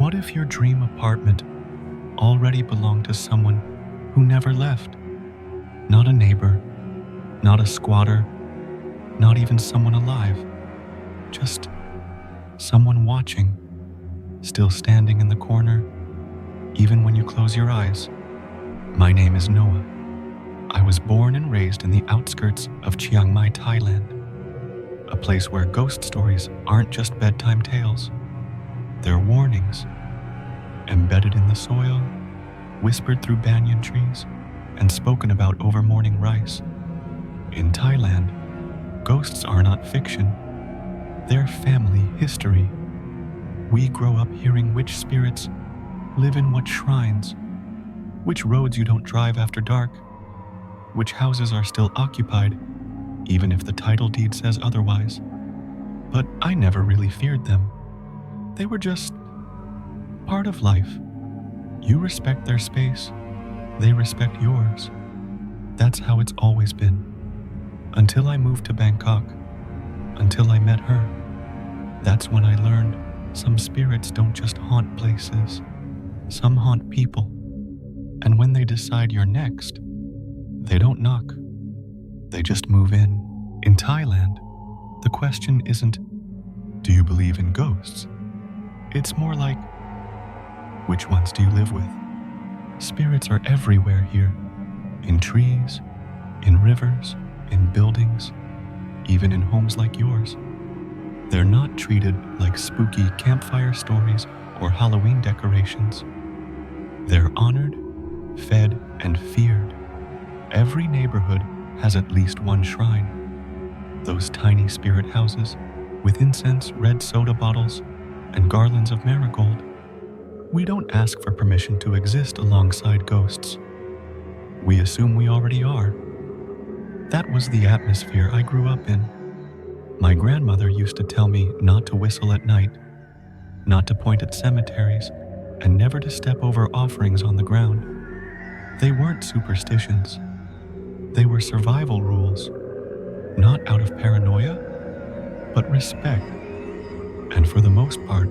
What if your dream apartment already belonged to someone who never left? Not a neighbor, not a squatter, not even someone alive. Just someone watching, still standing in the corner, even when you close your eyes. My name is Noah. I was born and raised in the outskirts of Chiang Mai, Thailand, a place where ghost stories aren't just bedtime tales. They're warnings, embedded in the soil, whispered through banyan trees, and spoken about over morning rice. In Thailand, ghosts are not fiction. They're family history. We grow up hearing which spirits live in what shrines, which roads you don't drive after dark, which houses are still occupied, even if the title deed says otherwise. But I never really feared them. They were just part of life. You respect their space, they respect yours. That's how it's always been. Until I moved to Bangkok, until I met her. That's when I learned some spirits don't just haunt places, some haunt people. And when they decide you're next, they don't knock. They just move in. In Thailand, the question isn't, do you believe in ghosts? It's more like, which ones do you live with? Spirits are everywhere here. In trees, in rivers, in buildings, even in homes like yours. They're not treated like spooky campfire stories or Halloween decorations. They're honored, fed, and feared. Every neighborhood has at least one shrine. Those tiny spirit houses with incense, red soda bottles, and garlands of marigold. We don't ask for permission to exist alongside ghosts. We assume we already are. That was the atmosphere I grew up in. My grandmother used to tell me not to whistle at night, not to point at cemeteries, and never to step over offerings on the ground. They weren't superstitions. They were survival rules, not out of paranoia, but respect. And for the most part,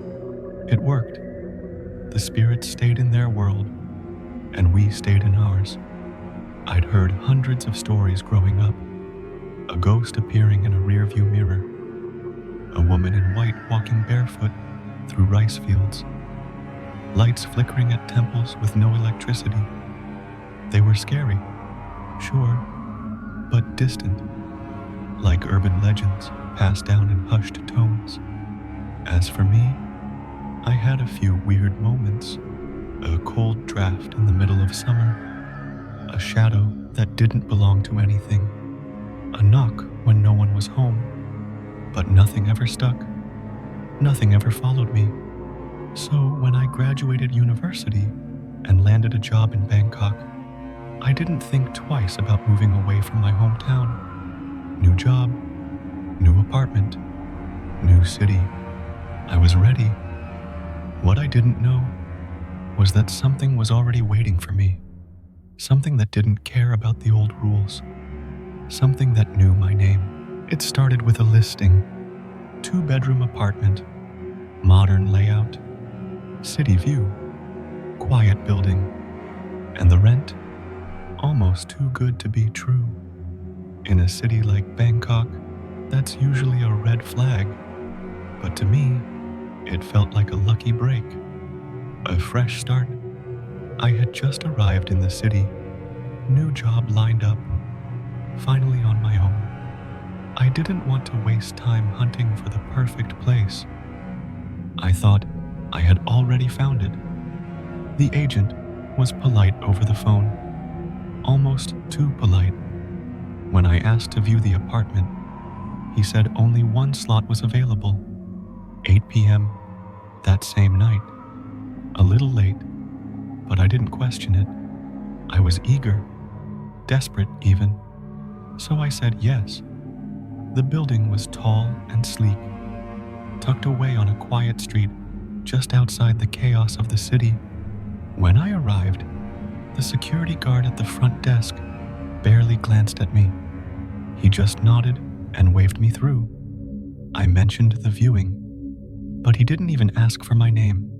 it worked. The spirits stayed in their world, and we stayed in ours. I'd heard hundreds of stories growing up. A ghost appearing in a rearview mirror. A woman in white walking barefoot through rice fields. Lights flickering at temples with no electricity. They were scary, sure, but distant, like urban legends passed down in hushed tones. As for me, I had a few weird moments. A cold draft in the middle of summer. A shadow that didn't belong to anything. A knock when no one was home. But nothing ever stuck. Nothing ever followed me. So when I graduated university and landed a job in Bangkok, I didn't think twice about moving away from my hometown. New job, new apartment, new city. I was ready. What I didn't know was that something was already waiting for me. Something that didn't care about the old rules. Something that knew my name. It started with a listing. 2-bedroom apartment. Modern layout. City view. Quiet building. And the rent? Almost too good to be true. In a city like Bangkok, that's usually a red flag. But to me, it felt like a lucky break. A fresh start. I had just arrived in the city. New job lined up. Finally on my own. I didn't want to waste time hunting for the perfect place. I thought I had already found it. The agent was polite over the phone. Almost too polite. When I asked to view the apartment, he said only one slot was available. 8 p.m. that same night. A little late, but I didn't question it. I was eager, desperate even. So I said yes. The building was tall and sleek, tucked away on a quiet street just outside the chaos of the city. When I arrived, the security guard at the front desk barely glanced at me. He just nodded and waved me through. I mentioned the viewing, but he didn't even ask for my name.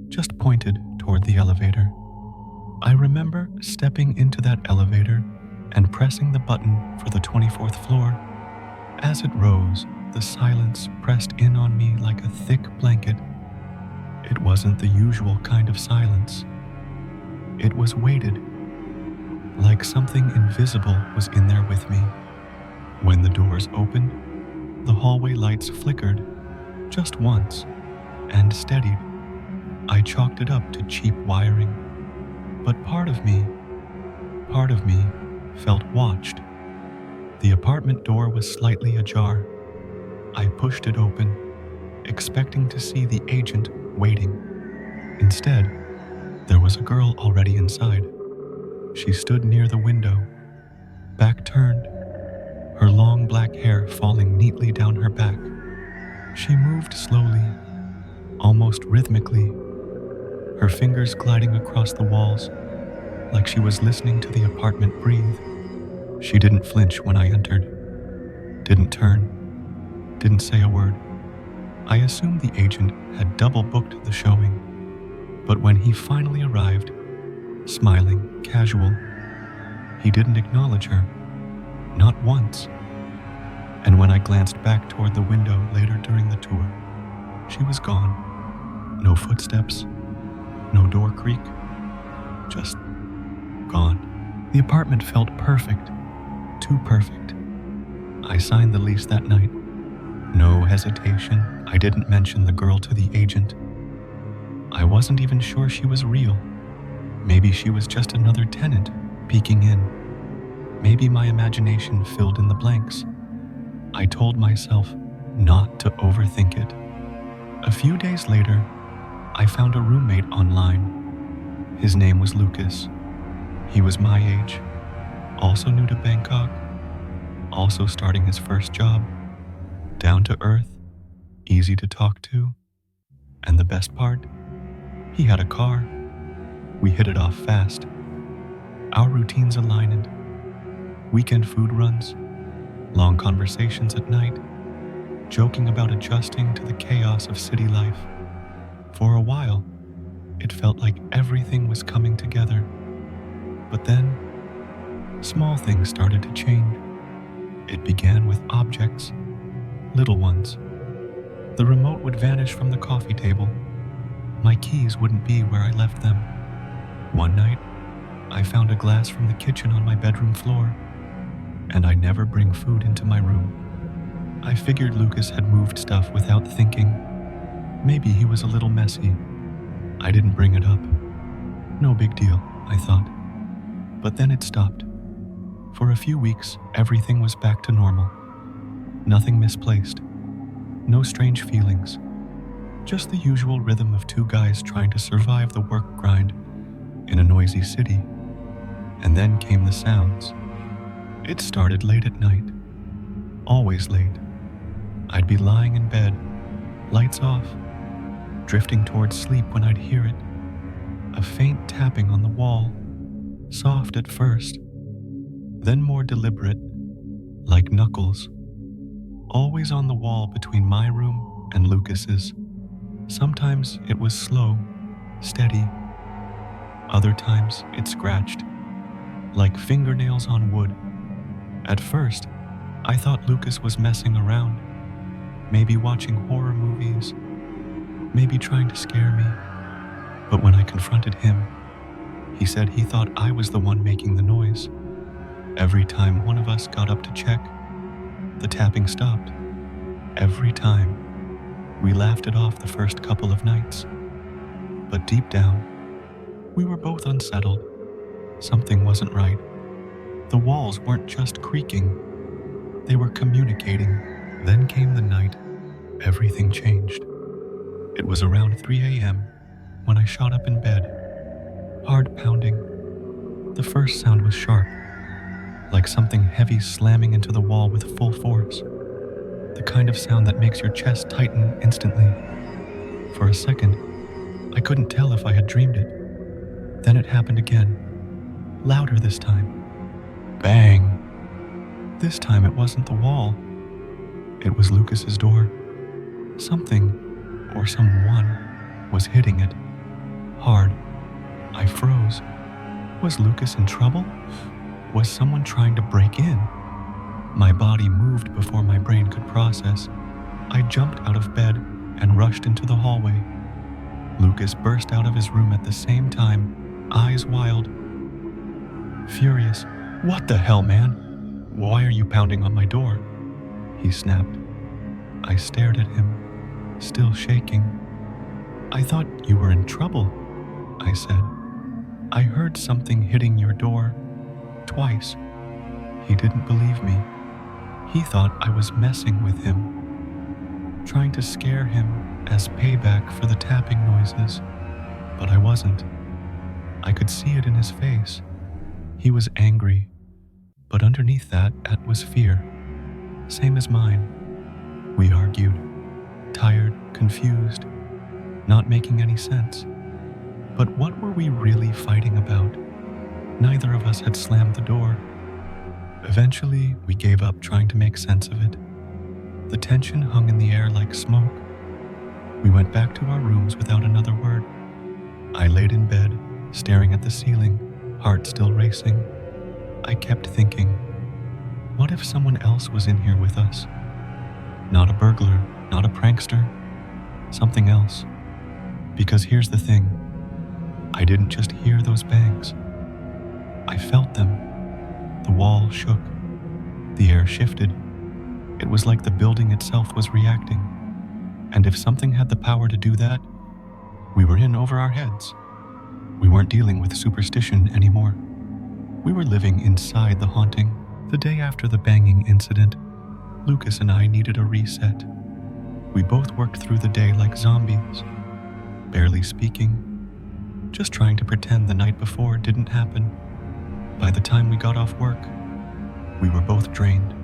just pointed toward the elevator. I remember stepping into that elevator and pressing the button for the 24th floor. As it rose, the silence pressed in on me like a thick blanket. It wasn't the usual kind of silence. It was weighted, like something invisible was in there with me. When the doors opened, the hallway lights flickered just once and steadied. I chalked it up to cheap wiring, but part of me felt watched. The apartment door was slightly ajar. I pushed it open, expecting to see the agent waiting. Instead, there was a girl already inside. She stood near the window, back turned, her long black hair falling neatly down her back. She moved slowly, almost rhythmically, her fingers gliding across the walls like she was listening to the apartment breathe. She didn't flinch when I entered, didn't turn, didn't say a word. I assumed the agent had double booked the showing, but when he finally arrived, smiling, casual, he didn't acknowledge her, not once. And when I glanced back toward the window later during the tour, she was gone. No footsteps, no door creak, just gone. The apartment felt perfect, too perfect. I signed the lease that night. No hesitation, I didn't mention the girl to the agent. I wasn't even sure she was real. Maybe she was just another tenant peeking in. Maybe my imagination filled in the blanks. I told myself not to overthink it. A few days later, I found a roommate online. His name was Lucas. He was my age, also new to Bangkok, also starting his first job, down to earth, easy to talk to, and the best part, he had a car. We hit it off fast. Our routines aligned. Weekend food runs, long conversations at night, joking about adjusting to the chaos of city life. For a while, it felt like everything was coming together. But then, small things started to change. It began with objects, little ones. The remote would vanish from the coffee table. My keys wouldn't be where I left them. One night, I found a glass from the kitchen on my bedroom floor, and I never bring food into my room. I figured Lucas had moved stuff without thinking. Maybe he was a little messy. I didn't bring it up. No big deal, I thought. But then it stopped. For a few weeks, everything was back to normal. Nothing misplaced. No strange feelings. Just the usual rhythm of two guys trying to survive the work grind in a noisy city. And then came the sounds. It started late at night. Always late. I'd be lying in bed, lights off, drifting towards sleep when I'd hear it. A faint tapping on the wall, soft at first, then more deliberate, like knuckles. Always on the wall between my room and Lucas's. Sometimes it was slow, steady. Other times it scratched, like fingernails on wood. At first, I thought Lucas was messing around, maybe watching horror movies, maybe trying to scare me. But when I confronted him, he said he thought I was the one making the noise. Every time one of us got up to check, the tapping stopped. Every time. We laughed it off the first couple of nights. But deep down, we were both unsettled. Something wasn't right. The walls weren't just creaking, they were communicating. Then came the night everything changed. It was around 3 a.m. when I shot up in bed. Hard pounding. The first sound was sharp, like something heavy slamming into the wall with full force. The kind of sound that makes your chest tighten instantly. For a second, I couldn't tell if I had dreamed it. Then it happened again, louder this time. Bang! This time it wasn't the wall. It was Lucas's door. Something, or someone, was hitting it. hard. I froze. Was Lucas in trouble? Was someone trying to break in? My body moved before my brain could process. I jumped out of bed and rushed into the hallway. Lucas burst out of his room at the same time, eyes wild. Furious. "What the hell, man? Why are you pounding on my door?" he snapped. I stared at him, still shaking. "I thought you were in trouble," I said. "I heard something hitting your door twice." He didn't believe me. He thought I was messing with him, trying to scare him as payback for the tapping noises. But I wasn't. I could see it in his face. He was angry, but underneath that was fear, same as mine. We argued, tired, confused, not making any sense. But what were we really fighting about? Neither of us had slammed the door. Eventually, we gave up trying to make sense of it. The tension hung in the air like smoke. We went back to our rooms without another word. I laid in bed, staring at the ceiling, heart still racing. I kept thinking, what if someone else was in here with us? Not a burglar, not a prankster, something else. Because here's the thing, I didn't just hear those bangs. I felt them. The wall shook. The air shifted. It was like the building itself was reacting. And if something had the power to do that, we were in over our heads. We weren't dealing with superstition anymore. We were living inside the haunting. The day after the banging incident, Lucas and I needed a reset. We both worked through the day like zombies, barely speaking, just trying to pretend the night before didn't happen. By the time we got off work, we were both drained,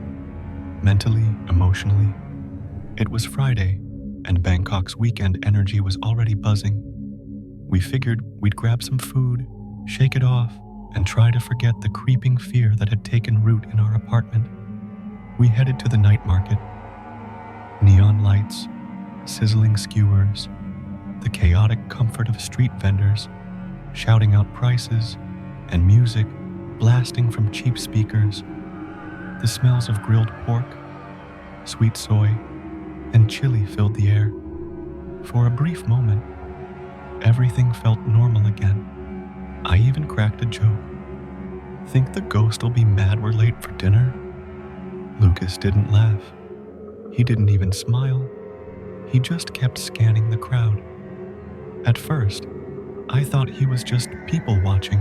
mentally, emotionally. It was Friday, and Bangkok's weekend energy was already buzzing. We figured we'd grab some food, shake it off, and try to forget the creeping fear that had taken root in our apartment. We headed to the night market. Neon lights, sizzling skewers, the chaotic comfort of street vendors, shouting out prices, and music blasting from cheap speakers. The smells of grilled pork, sweet soy, and chili filled the air. For a brief moment, everything felt normal again. I even cracked a joke. Think the ghost will be mad we're late for dinner? Lucas didn't laugh. He didn't even smile. He just kept scanning the crowd. At first, I thought he was just people watching.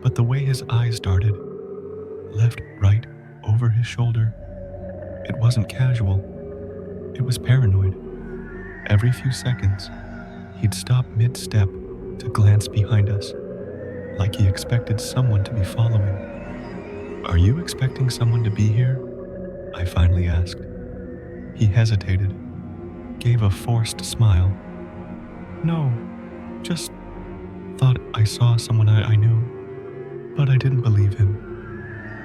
But the way his eyes darted, left, right, over his shoulder, it wasn't casual. It was paranoid. Every few seconds, he'd stop mid-step to glance behind us, like he expected someone to be following. "Are you expecting someone to be here?" I finally asked. He hesitated, gave a forced smile. "No, just thought I saw someone I knew." But I didn't believe him.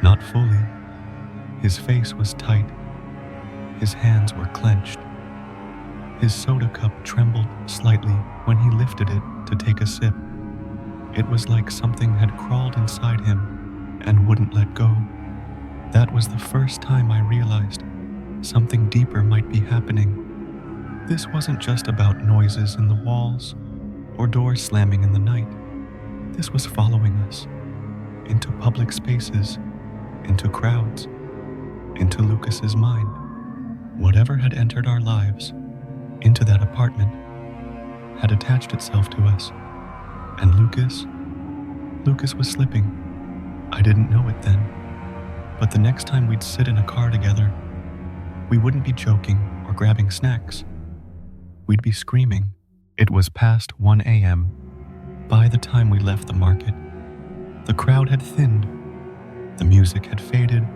Not fully. His face was tight. His hands were clenched. His soda cup trembled slightly when he lifted it to take a sip. It was like something had crawled inside him and wouldn't let go. That was the first time I realized something deeper might be happening. This wasn't just about noises in the walls or doors slamming in the night. This was following us into public spaces, into crowds, into Lucas's mind. Whatever had entered our lives, into that apartment, had attached itself to us. And Lucas was slipping. I didn't know it then. But the next time we'd sit in a car together, we wouldn't be joking or grabbing snacks. We'd be screaming. It was past 1 a.m. By the time we left the market, the crowd had thinned, the music had faded,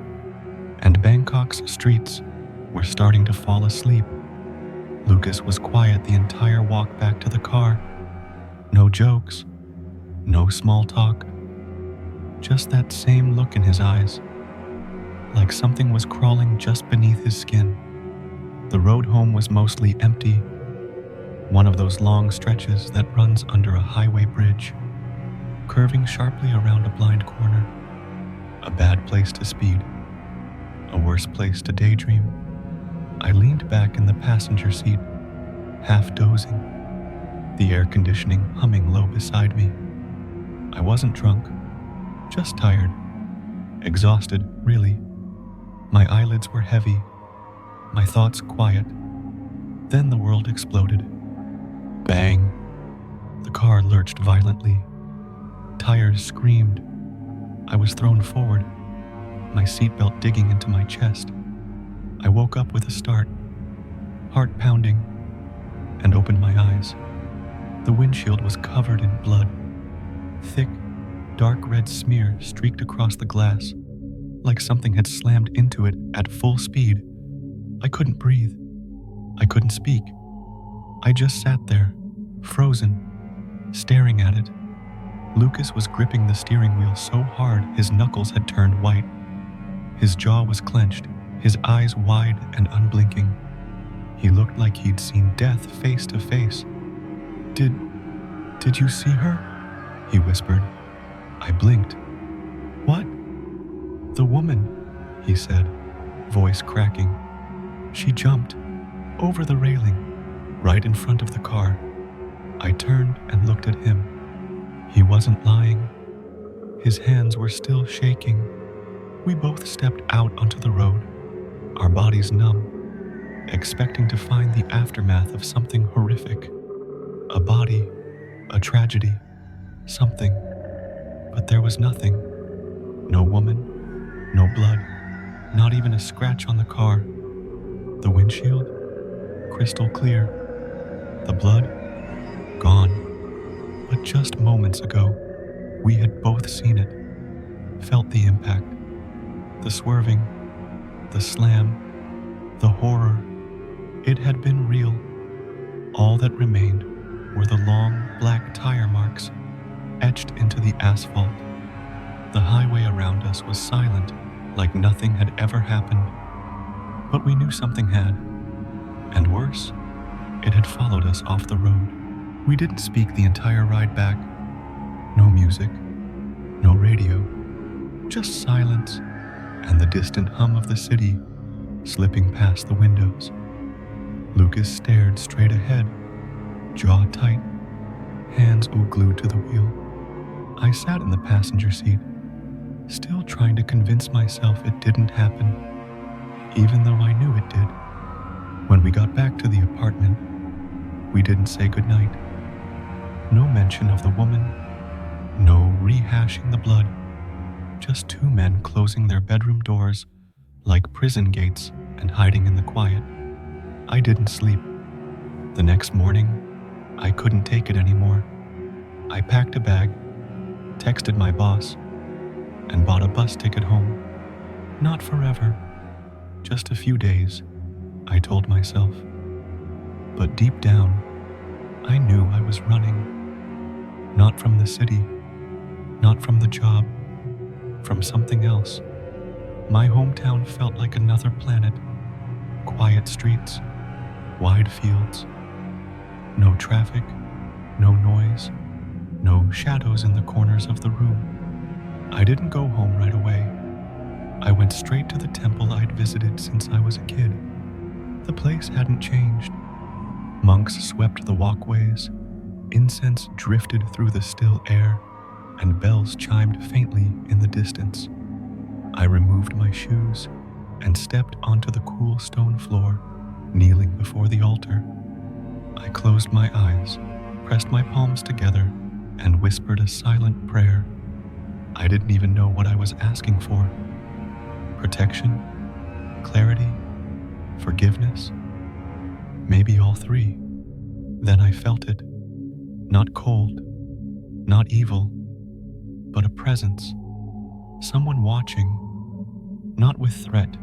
and Bangkok's streets were starting to fall asleep. Lucas was quiet the entire walk back to the car. No jokes, no small talk, just that same look in his eyes, like something was crawling just beneath his skin. The road home was mostly empty. One of those long stretches that runs under a highway bridge, curving sharply around a blind corner. A bad place to speed, a worse place to daydream. I leaned back in the passenger seat, half dozing, the air conditioning humming low beside me. I wasn't drunk, just tired, exhausted, really. My eyelids were heavy, my thoughts quiet. Then the world exploded. Bang! The car lurched violently. Tires screamed. I was thrown forward, my seatbelt digging into my chest. I woke up with a start, heart pounding, and opened my eyes. The windshield was covered in blood. Thick, dark red smear streaked across the glass, like something had slammed into it at full speed. I couldn't breathe. I couldn't speak. I just sat there, frozen, staring at it. Lucas was gripping the steering wheel so hard his knuckles had turned white. His jaw was clenched, his eyes wide and unblinking. He looked like he'd seen death face to face. Did you see her?" he whispered. I blinked. "What?" "The woman," he said, voice cracking. "She jumped, over the railing, right in front of the car." I turned and looked at him. He wasn't lying. His hands were still shaking. We both stepped out onto the road, our bodies numb, expecting to find the aftermath of something horrific. A body, a tragedy, something. But there was nothing. No woman, no blood, not even a scratch on the car. The windshield, crystal clear. The blood, gone. But just moments ago, we had both seen it, felt the impact, the swerving, the slam, the horror. It had been real. All that remained were the long black tire marks etched into the asphalt. The highway around us was silent, like nothing had ever happened. But we knew something had. And worse, it had followed us off the road. We didn't speak the entire ride back. No music, no radio, just silence and the distant hum of the city slipping past the windows. Lucas stared straight ahead, jaw tight, hands glued to the wheel. I sat in the passenger seat, still trying to convince myself it didn't happen, even though I knew it did. When we got back to the apartment, we didn't say goodnight. No mention of the woman, no rehashing the blood, just two men closing their bedroom doors like prison gates and hiding in the quiet. I didn't sleep. The next morning, I couldn't take it anymore. I packed a bag, texted my boss, and bought a bus ticket home. Not forever, just a few days, I told myself. But deep down, I knew I was running. Not from the city, not from the job, from something else. My hometown felt like another planet. Quiet streets, wide fields, no traffic, no noise, no shadows in the corners of the room. I didn't go home right away. I went straight to the temple I'd visited since I was a kid. The place hadn't changed. Monks swept the walkways, incense drifted through the still air, and bells chimed faintly in the distance. I removed my shoes and stepped onto the cool stone floor, kneeling before the altar. I closed my eyes, pressed my palms together, and whispered a silent prayer. I didn't even know what I was asking for. Protection, clarity, forgiveness, maybe all three. Then I felt it. Not cold, not evil, but a presence. Someone watching, not with threat,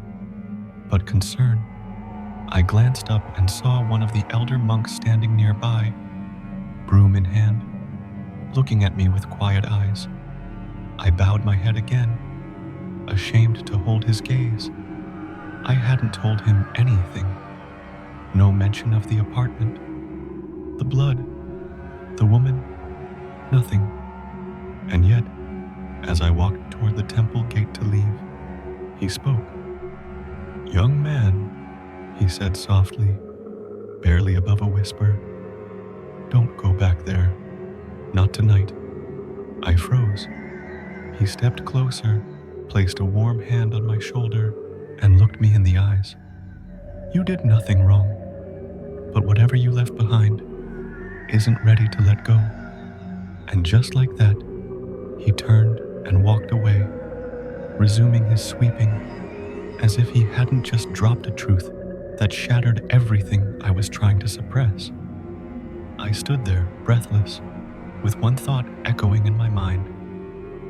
but concern. I glanced up and saw one of the elder monks standing nearby, broom in hand, looking at me with quiet eyes. I bowed my head again, ashamed to hold his gaze. I hadn't told him anything. No mention of the apartment, blood. The woman, nothing. And yet, as I walked toward the temple gate to leave, he spoke. "Young man," he said softly, barely above a whisper, "don't go back there. Not tonight." I froze. He stepped closer, placed a warm hand on my shoulder, and looked me in the eyes. "You did nothing wrong, but whatever you left behind isn't ready to let go." And just like that, he turned and walked away, resuming his sweeping, as if he hadn't just dropped a truth that shattered everything I was trying to suppress. I stood there, breathless, with one thought echoing in my mind.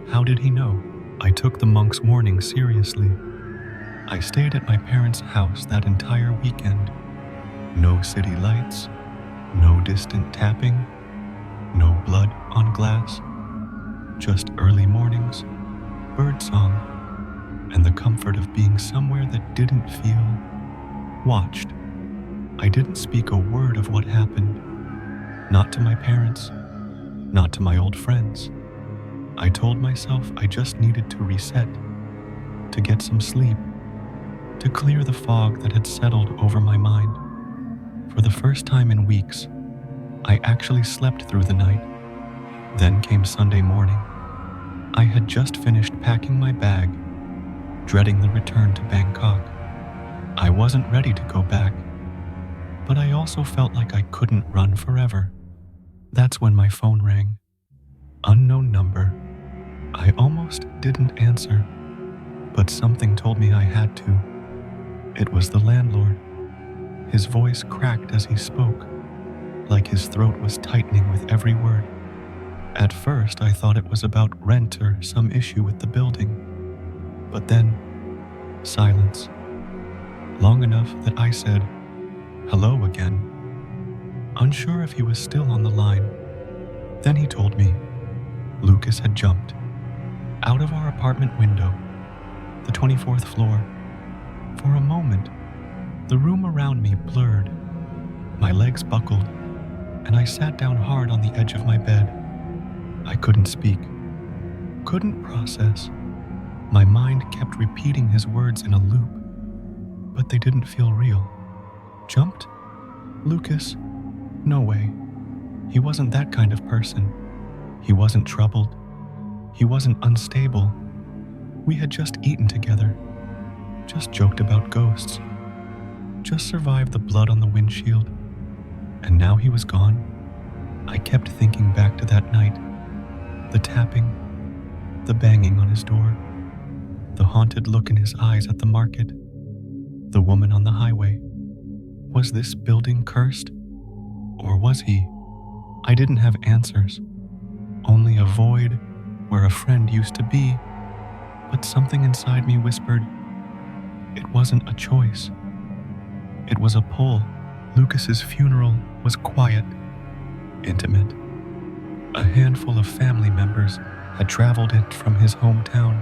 How did he know? I took the monk's warning seriously. I stayed at my parents' house that entire weekend. No city lights, no distant tapping, no blood on glass, just early mornings, birdsong, and the comfort of being somewhere that didn't feel watched. I didn't speak a word of what happened, not to my parents, not to my old friends. I told myself I just needed to reset, to get some sleep, to clear the fog that had settled over my mind. For the first time in weeks, I actually slept through the night. Then came Sunday morning. I had just finished packing my bag, dreading the return to Bangkok. I wasn't ready to go back, but I also felt like I couldn't run forever. That's when my phone rang. Unknown number. I almost didn't answer, but something told me I had to. It was the landlord. His voice cracked as he spoke, like his throat was tightening with every word. At first, I thought it was about rent or some issue with the building. But then, silence. Long enough that I said, "Hello" again, unsure if he was still on the line. Then he told me Lucas had jumped out of our apartment window, the 24th floor. For a moment, the room around me blurred. My legs buckled, and I sat down hard on the edge of my bed. I couldn't speak, couldn't process. My mind kept repeating his words in a loop, but they didn't feel real. Jumped? Lucas? No way. He wasn't that kind of person. He wasn't troubled. He wasn't unstable. We had just eaten together, just joked about ghosts, just survived the blood on the windshield, and now he was gone. I kept thinking back to that night, the tapping, the banging on his door, the haunted look in his eyes at the market, the woman on the highway. Was this building cursed? Or was he? I didn't have answers, only a void where a friend used to be, but something inside me whispered, it wasn't a choice. It was a pull. Lucas's funeral was quiet, intimate. A handful of family members had traveled in from his hometown,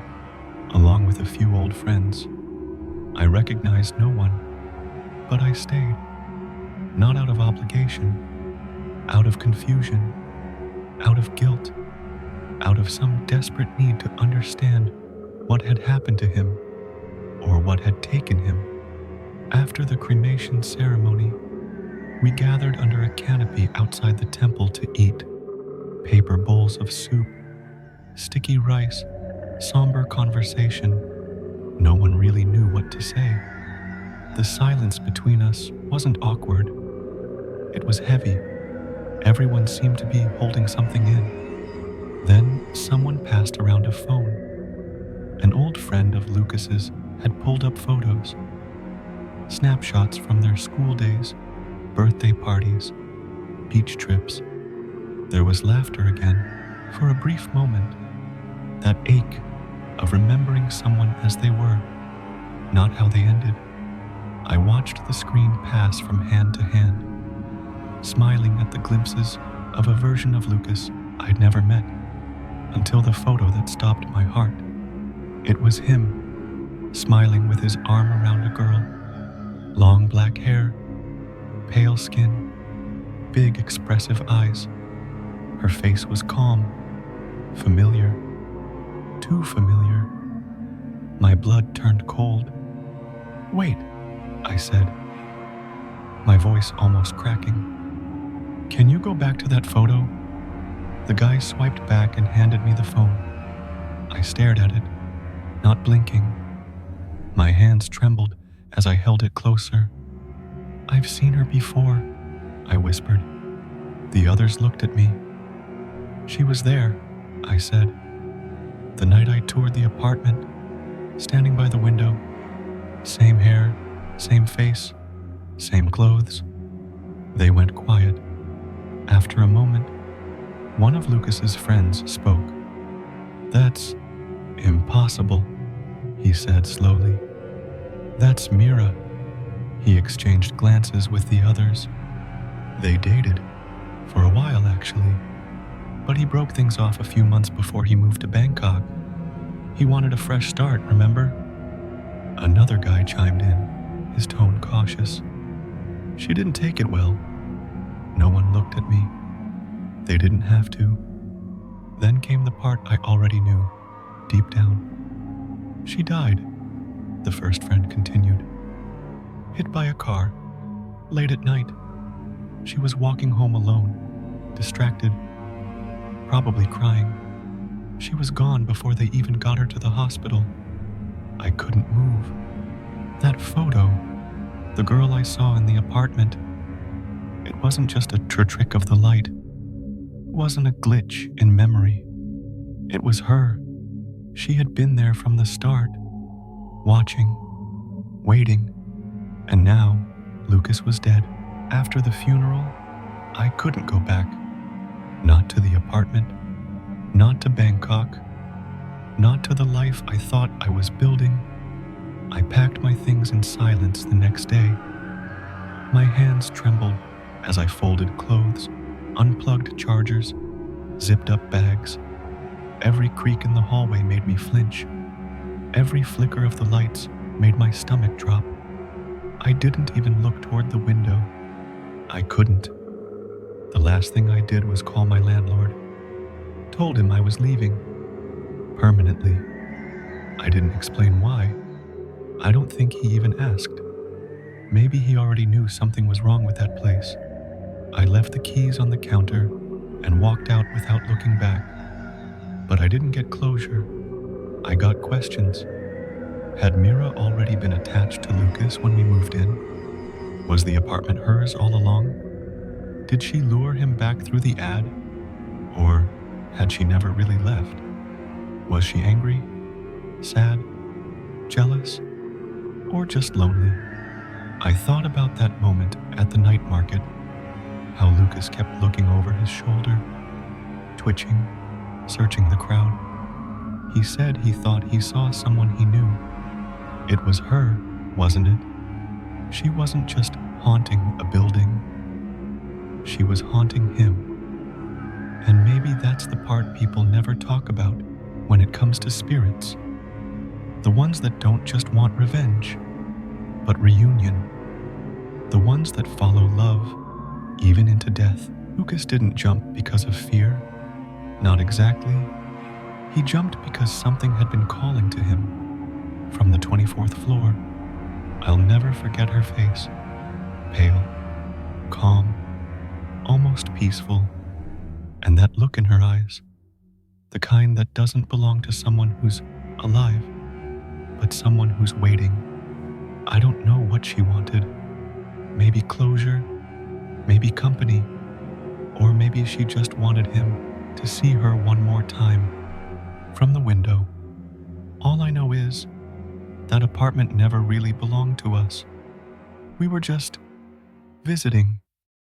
along with a few old friends. I recognized no one, but I stayed, not out of obligation, out of confusion, out of guilt, out of some desperate need to understand what had happened to him or what had taken him. After the cremation ceremony, we gathered under a canopy outside the temple to eat. Paper bowls of soup, sticky rice, somber conversation. No one really knew what to say. The silence between us wasn't awkward. It was heavy. Everyone seemed to be holding something in. Then someone passed around a phone. An old friend of Lucas's had pulled up photos, snapshots from their school days, birthday parties, beach trips. There was laughter again, for a brief moment, that ache of remembering someone as they were, not how they ended. I watched the screen pass from hand to hand, smiling at the glimpses of a version of Lucas I'd never met, until the photo that stopped my heart. It was him, smiling with his arm around a girl, long black hair, pale skin, big, expressive eyes. Her face was calm, familiar, too familiar. My blood turned cold. "Wait," I said, my voice almost cracking. "Can you go back to that photo?" The guy swiped back and handed me the phone. I stared at it, not blinking. My hands trembled as I held it closer. "I've seen her before," I whispered. The others looked at me. "She was there," I said, "the night I toured the apartment, standing by the window. Same hair, same face, same clothes." They went quiet. After a moment, one of Lucas's friends spoke. "That's impossible," he said slowly. "That's Mira." He exchanged glances with the others. They dated, for a while actually, but he broke things off a few months before he moved to Bangkok. He wanted a fresh start, remember? Another guy chimed in, his tone cautious. "She didn't take it well." No one looked at me. They didn't have to. Then came the part I already knew, deep down. "She died," the first friend continued. "Hit by a car, late at night. She was walking home alone, distracted, probably crying. She was gone before they even got her to the hospital. I couldn't move. That photo, the girl I saw in the apartment, it wasn't just a trick of the light. It wasn't a glitch in memory. It was her. She had been there from the start, watching, waiting, and now Lucas was dead. After the funeral, I couldn't go back. Not to the apartment, not to Bangkok, not to the life I thought I was building. I packed my things in silence the next day. My hands trembled as I folded clothes, unplugged chargers, zipped up bags. Every creak in the hallway made me flinch. Every flicker of the lights made my stomach drop. I didn't even look toward the window. I couldn't. The last thing I did was call my landlord. Told him I was leaving. Permanently. I didn't explain why. I don't think he even asked. Maybe he already knew something was wrong with that place. I left the keys on the counter and walked out without looking back. But I didn't get closure. I got questions. Had Mira already been attached to Lucas when we moved in? Was the apartment hers all along? Did she lure him back through the ad? Or had she never really left? Was she angry, sad, jealous, or just lonely? I thought about that moment at the night market, how Lucas kept looking over his shoulder, twitching, searching the crowd. He said he thought he saw someone he knew. It was her, wasn't it? She wasn't just haunting a building. She was haunting him. And maybe that's the part people never talk about when it comes to spirits. The ones that don't just want revenge, but reunion. The ones that follow love, even into death. Lucas didn't jump because of fear. Not exactly. He jumped because something had been calling to him. From the 24th floor, I'll never forget her face. Pale, calm, almost peaceful. And that look in her eyes. The kind that doesn't belong to someone who's alive, but someone who's waiting. I don't know what she wanted. Maybe closure, maybe company, or maybe she just wanted him to see her one more time from the window. All I know is that apartment never really belonged to us. We were just visiting.